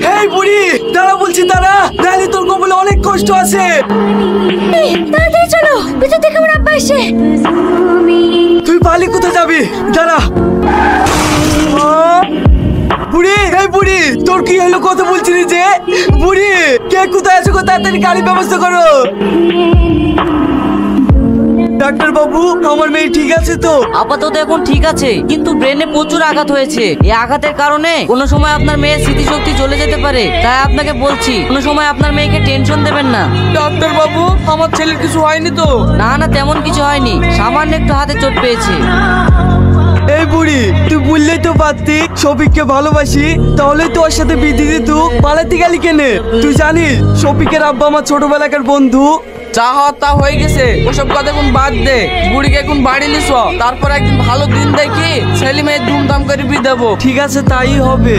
হেই বুড়ি, দাঁড়া বলছি, দাঁড়া, নাহলে তোর কপালে অনেক কষ্ট আছে। তাড়াতাড়ি চলো, ভিতর থেকে আমার আব্বা এসে। তুই পালি কোথায় যাবি? দাঁড়া। বুড়ি, এই বুড়ি, তোর কি হলো? কথা বলছিলি যে? বুড়ি, কে কোথায় আছো? তাড়াতাড়ি গাড়ির ব্যবস্থা করো। ডাক্তার বাবু, আমার মেয়ে ঠিক আছে তো? আপাতত এখন ঠিক আছে, কিন্তু ব্রেনে প্রচুর আঘাত হয়েছে। এই আঘাতের কারণে কোনো সময় আপনার মেয়ের স্মৃতিশক্তি চলে যেতে পারে। তাই আপনাকে বলছি, কোনো সময় আপনার মেয়েকে টেনশন দেবেন না। ডাক্তার বাবু, আমার ছেলের কিছু হয়নি তো? না না, তেমন কিছু হয়নি, সামান্য একটু হাতে চোট পেয়েছে। এই বুড়ি, তুই বললেই তো পারতি শফিককে ভালোবাসি, তাহলে তো ওর সাথে বিধি দিত। পালাতে গেলি কেনে? তুই জানিস শফিকের আব্বা আমার ছোটবেলাকার বন্ধু। যা হওয়ার তা হয়ে গেছে, ওসব কথা এখন বাদ দে। বুড়িকে এখন বাড়ি নিস, তারপর একদিন ভালো দিন দেখি ছেলে মেয়ে ধুমধাম করে বিয়ে দেবো। ঠিক আছে, তাই হবে।